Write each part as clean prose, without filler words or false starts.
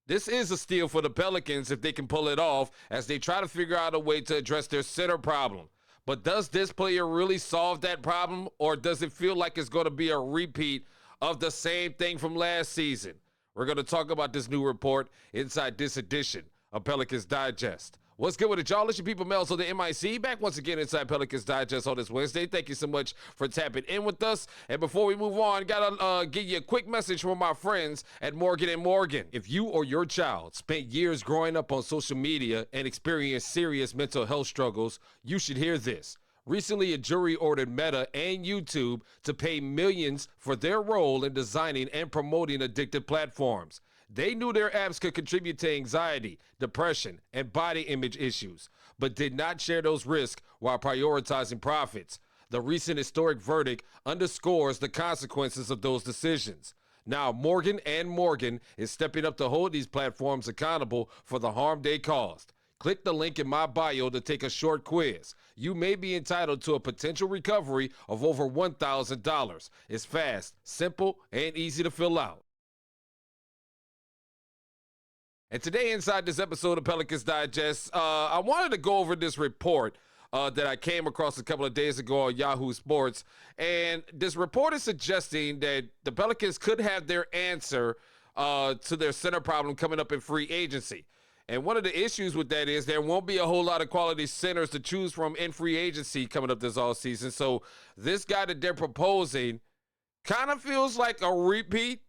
This is a steal for the Pelicans if they can pull it off as they try to figure out a way to address their center problem. But does this player really solve that problem, or does it feel like it's going to be a repeat of the same thing from last season? We're going to talk about this new report inside this edition of Pelicans Digest. What's good with it, y'all? It's your people, Melz On The MIC, back once again inside Pelicans Digest on this Wednesday. Thank you so much for tapping in with us. And before we move on, gotta give you a quick message from my friends at Morgan & Morgan. If you or your child spent years growing up on social media and experienced serious mental health struggles, you should hear this. Recently, a jury ordered Meta and YouTube to pay millions for their role in designing and promoting addictive platforms. They knew their apps could contribute to anxiety, depression, and body image issues, but did not share those risks while prioritizing profits. The recent historic verdict underscores the consequences of those decisions. Now, Morgan & Morgan is stepping up to hold these platforms accountable for the harm they caused. Click the link in my bio to take a short quiz. You may be entitled to a potential recovery of over $1,000. It's fast, simple, and easy to fill out. And today, inside this episode of Pelicans Digest, I wanted to go over this report that I came across a couple of days ago on Yahoo Sports. And this report is suggesting that the Pelicans could have their answer to their center problem coming up in free agency. And one of the issues with that is there won't be a whole lot of quality centers to choose from in free agency coming up this offseason. So this guy that they're proposing kind of feels like a repeat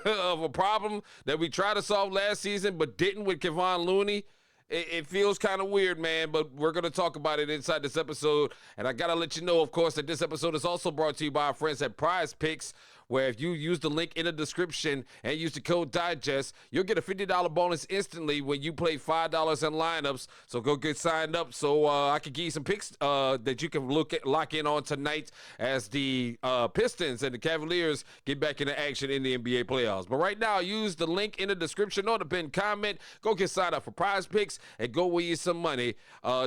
of a problem that we tried to solve last season but didn't with Kevon Looney. It feels kind of weird, man, but we're going to talk about it inside this episode. And I got to let you know, of course, that this episode is also brought to you by our friends at PrizePicks, where if you use the link in the description and use the code DIGEST, you'll get a $50 bonus instantly when you play $5 in lineups. So go get signed up so I can give you some picks that you can lock in on tonight as the Pistons and the Cavaliers get back into action in the NBA playoffs. But right now, use the link in the description or the pinned comment. Go get signed up for PrizePicks and go win you some money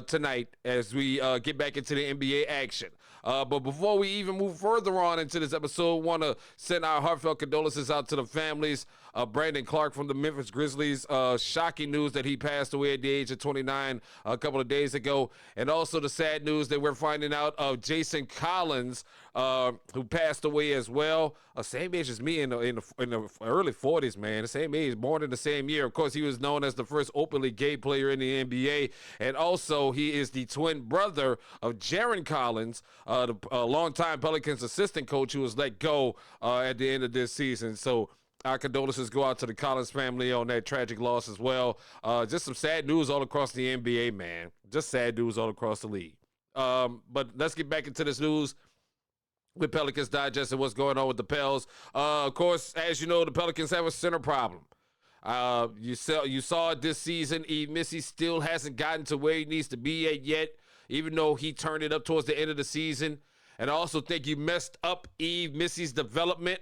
tonight as we get back into the NBA action. But before we even move further on into this episode, want to send our heartfelt condolences out to the families of Brandon Clark from the Memphis Grizzlies. Shocking news that he passed away at the age of 29 a couple of days ago. And also the sad news that we're finding out of Jason Collins, who passed away as well. Same age as me in the early 40s, man. The same age, born in the same year. Of course, he was known as the first openly gay player in the NBA. And also, he is the twin brother of Jaren Collins, the longtime Pelicans assistant coach who was let go at the end of this season. So our condolences go out to the Collins family on that tragic loss as well. Just some sad news all across the NBA, man. Just sad news all across the league. But let's get back into this news with Pelicans Digest and what's going on with the Pels. Of course, as you know, the Pelicans have a center problem. You saw it this season. Yves Missi still hasn't gotten to where he needs to be at yet, even though he turned it up towards the end of the season. And I also think you messed up Yves Missi's development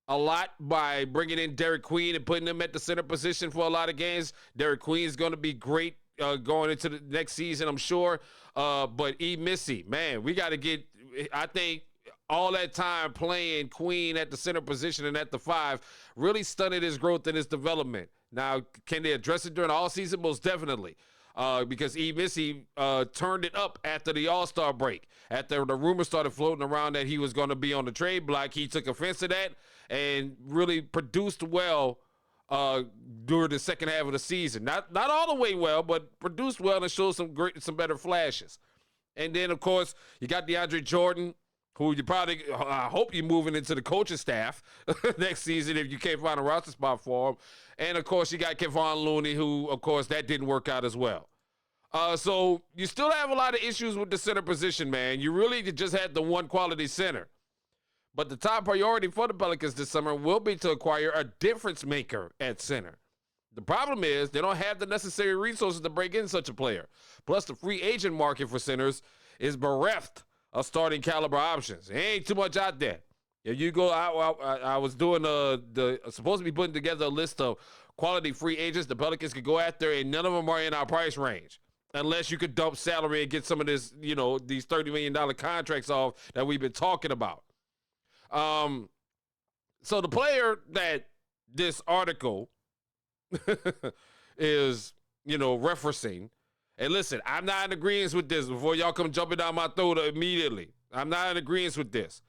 a lot by bringing in Derek Queen and putting him at the center position for a lot of games. Derek Queen is going to be great going into the next season, I'm sure. But Yves Missi, man, we got to get, I think, all that time playing Queen at the center position and at the 5 really stunted his growth and his development. Now, can they address it during the offseason? Most definitely. Because Yves Missi turned it up after the All-Star break. After the rumors started floating around that he was going to be on the trade block, he took offense to that and really produced well during the second half of the season. Not all the way well, but produced well and showed some better flashes. And then, of course, you got DeAndre Jordan, who you probably, I hope you're moving into the coaching staff next season if you can't find a roster spot for him. And, of course, you got Kevon Looney, who, of course, that didn't work out as well. So you still have a lot of issues with the center position, man. You really just had the one quality center. But the top priority for the Pelicans this summer will be to acquire a difference maker at center. The problem is they don't have the necessary resources to break in such a player. Plus, the free agent market for centers is bereft of starting caliber options. There ain't too much out there. If you go, I was doing supposed to be putting together a list of quality free agents the Pelicans could go after, and none of them are in our price range. Unless you could dump salary and get some of this, these $30 million contracts off that we've been talking about. So the player that this article is, referencing. And listen, I'm not in agreement with this before y'all come jumping down my throat immediately. I'm not in agreement with this.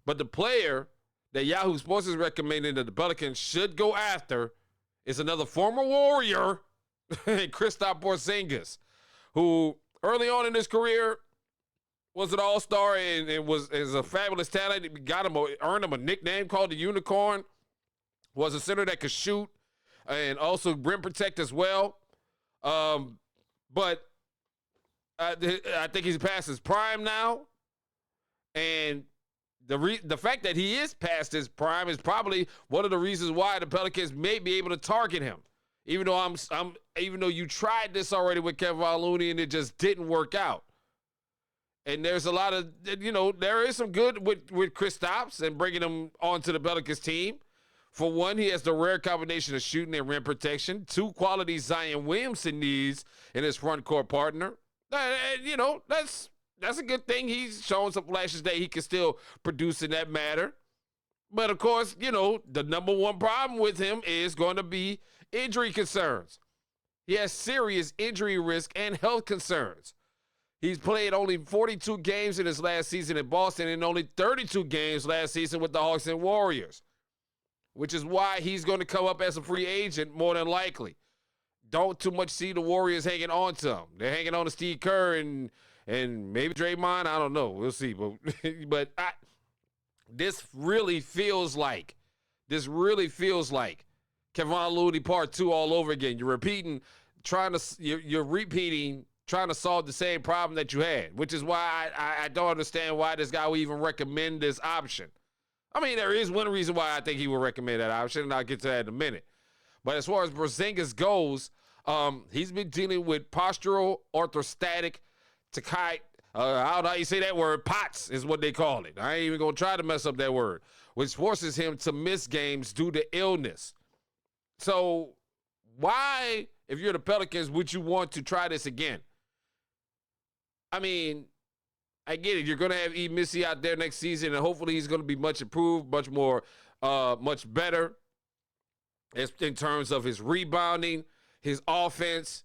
But the player that Yahoo Sports is recommending that the Pelicans should go after is another former Warrior, Kristaps Porzingis, who early on in his career was an all-star and is a fabulous talent. Earned him a nickname called the Unicorn. Was a center that could shoot and also rim protect as well. But I think he's past his prime now, and the fact that he is past his prime is probably one of the reasons why the Pelicans may be able to target him. Even though you tried this already with Kevin Looney and it just didn't work out. And there's a lot of, there is some good with Kristaps and bringing him onto the Pelicans team. For one, he has the rare combination of shooting and rim protection. 2 qualities Zion Williamson needs in his front court partner. That's a good thing. He's showing some flashes that he can still produce in that matter. But, of course, the number one problem with him is going to be injury concerns. He has serious injury risk and health concerns. He's played only 42 games in his last season in Boston and only 32 games last season with the Hawks and Warriors, which is why he's going to come up as a free agent more than likely. Don't too much see the Warriors hanging on to him. They're hanging on to Steve Kerr and maybe Draymond. I don't know. We'll see. But this really feels like Kevon Looney Part 2 all over again. You're repeating, trying to solve the same problem that you had, which is why I don't understand why this guy would even recommend this option. I mean, there is one reason why I think he would recommend that option, and I'll get to that in a minute. But as far as Porzingis goes, he's been dealing with postural orthostatic tachycardia. How do you say that word? POTS is what they call it. I ain't even going to try to mess up that word, which forces him to miss games due to illness. So why, if you're the Pelicans, would you want to try this again? I mean, I get it. You're going to have Yves Missi out there next season, and hopefully he's going to be much improved, much better in terms of his rebounding, his offense.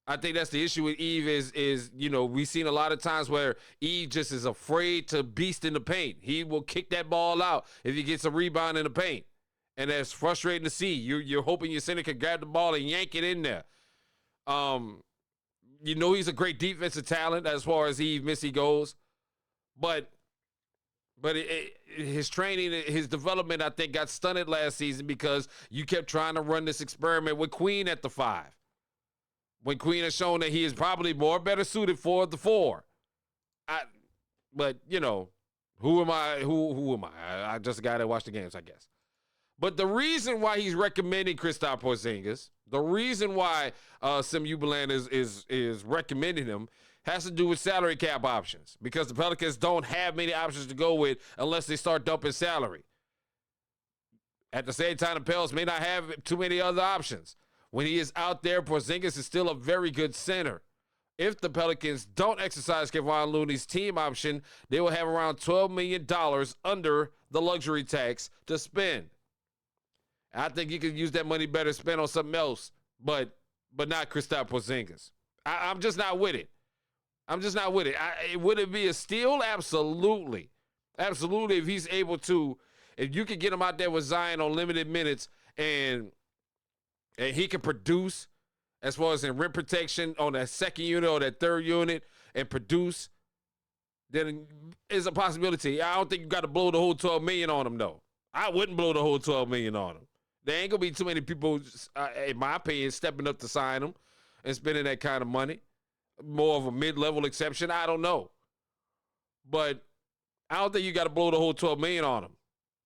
I think that's the issue with Yves is we've seen a lot of times where Yves just is afraid to beast in the paint. He will kick that ball out if he gets a rebound in the paint. And that's frustrating to see. You're hoping your center can grab the ball and yank it in there. He's a great defensive talent as far as Yves Missi goes. But his training, his development, I think, got stunted last season because you kept trying to run this experiment with Queen at the 5. When Queen has shown that he is probably better suited for the 4. But who am I? Who am I? I'm just a guy that watched the games, I guess. But the reason why he's recommending Kristaps Porzingis, the reason why Sim Uberland is recommending him has to do with salary cap options, because the Pelicans don't have many options to go with unless they start dumping salary. At the same time, the Pels may not have too many other options. When he is out there, Porzingis is still a very good center. If the Pelicans don't exercise Kevon Looney's team option, they will have around $12 million under the luxury tax to spend. I think you could use that money better spent on something else, but not Kristaps Porzingis. I'm just not with it. Would it be a steal? Absolutely. Absolutely. If you could get him out there with Zion on limited minutes and he can produce as far as in rim protection on that second unit or that third unit and produce, then it's a possibility. I don't think you got to blow the whole $12 million on him, though. I wouldn't blow the whole $12 million on him. There ain't going to be too many people, in my opinion, stepping up to sign him and spending that kind of money. More of a mid-level exception. I don't know. But I don't think you got to blow the whole $12 million on him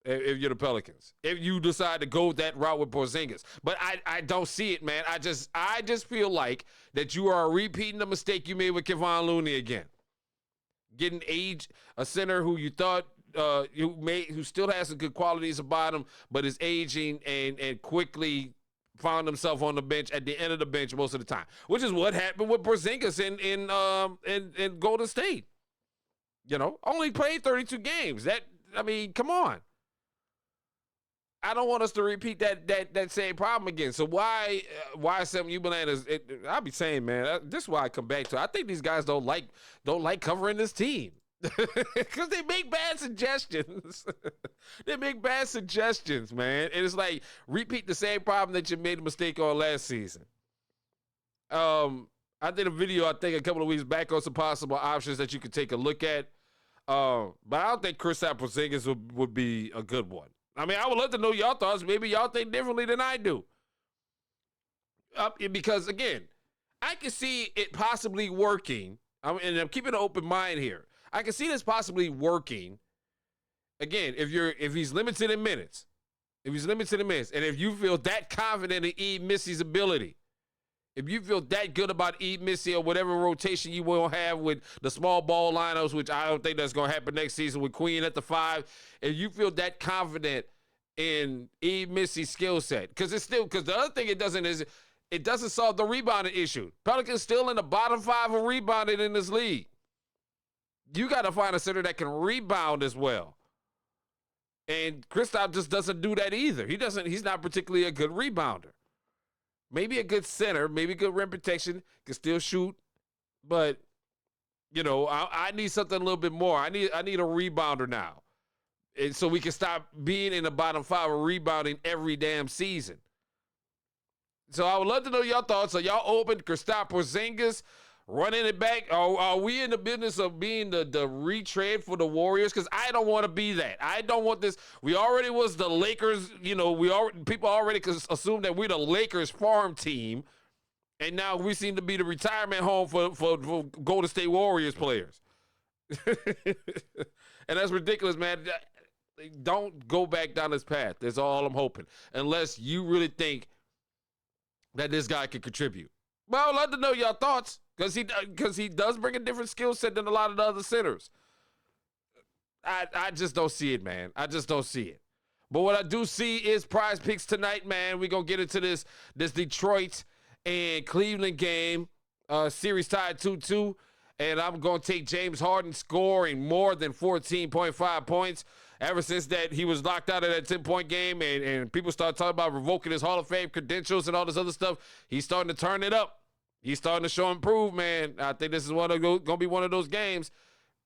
if you're the Pelicans. If you decide to go that route with Porzingis. But I don't see it, man. I just feel like that you are repeating the mistake you made with Kevon Looney again. Getting a center who you thought who still has some good qualities about him, but is aging and quickly found himself on the bench at the end of the bench most of the time, which is what happened with Porzingis in Golden State. Only played 32 games. Come on. I don't want us to repeat that same problem again. So why something you bananas? I'll be saying, man, this is why I come back to. I think these guys don't like covering this team because they make bad suggestions. They make bad suggestions, man. And it's like repeat the same problem that you made a mistake on last season. I did a video I think a couple of weeks back on some possible options that you could take a look at. But I don't think Kristaps Porzingis would be a good one. I mean, I would love to know y'all thoughts. Maybe y'all think differently than I do. Because, again, I can see it possibly working. And I'm keeping an open mind here. I can see this possibly working. Again, if he's limited in minutes. And if you feel that confident in Yves Missi's ability, if you feel that good about Yves Missi or whatever rotation you will have with the small ball lineups, which I don't think that's going to happen next season with Queen at the 5, if you feel that confident in Yves Missi's skill set, because the other thing it doesn't solve the rebounding issue. Pelicans still in the bottom 5 of rebounding in this league. You got to find a center that can rebound as well. And Kristaps just doesn't do that either. He's not particularly a good rebounder. Maybe a good center, maybe good rim protection, can still shoot, but I need something a little bit more. I need a rebounder now, and so we can stop being in the bottom 5 of rebounding every damn season. So I would love to know your thoughts. Are y'all open to Kristaps Porzingis running it back? Are we in the business of being the retread for the Warriors? Because I don't want to be that. I don't want this. We already was the Lakers. People already assume that we're the Lakers farm team, and now we seem to be the retirement home for Golden State Warriors players. And that's ridiculous, man. Don't go back down this path. That's all I'm hoping. Unless you really think that this guy can contribute. Well, I'd love to know your thoughts. Because he does bring a different skill set than a lot of the other centers. I just don't see it, man. I just don't see it. But what I do see is PrizePicks tonight, man. We're going to get into this Detroit and Cleveland game. Series tied 2-2. And I'm going to take James Harden scoring more than 14.5 points. Ever since that he was locked out of that 10-point game and people started talking about revoking his Hall of Fame credentials and all this other stuff, he's starting to turn it up. He's starting to show improve, man. I think this is going to be one of those games.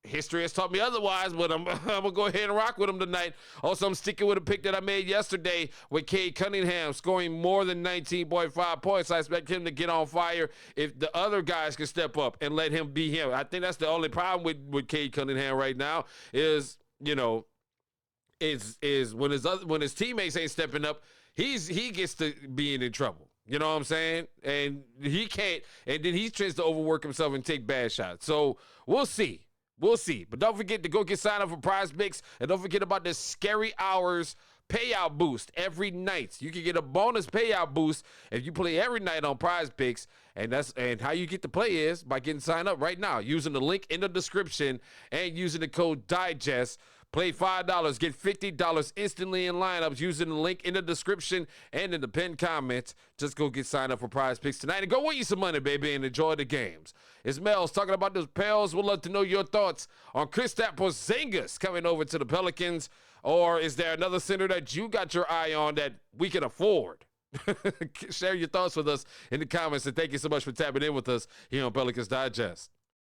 History has taught me otherwise, but I'm going to go ahead and rock with him tonight. Also, I'm sticking with a pick that I made yesterday with Cade Cunningham scoring more than 19.5 points. I expect him to get on fire if the other guys can step up and let him be him. I think that's the only problem with Cade Cunningham right now is when his teammates ain't stepping up, he gets to being in trouble. You know what I'm saying? And he can't, and then he tries to overwork himself and take bad shots. So we'll see. We'll see. But don't forget to go get signed up for PrizePicks, and don't forget about this Scary Hours payout boost every night. You can get a bonus payout boost if you play every night on PrizePicks, and how you get to play is by getting signed up right now using the link in the description and using the code DIGEST. Play $5, get $50 instantly in lineups using the link in the description and in the pinned comments. Just go get signed up for PrizePicks tonight and go win you some money, baby, and enjoy the games. It's Melz talking about those Pels. We'd love to know your thoughts on Kristaps Porzingis coming over to the Pelicans, or is there another center that you got your eye on that we can afford? Share your thoughts with us in the comments, and thank you so much for tapping in with us here on Pelicans Digest.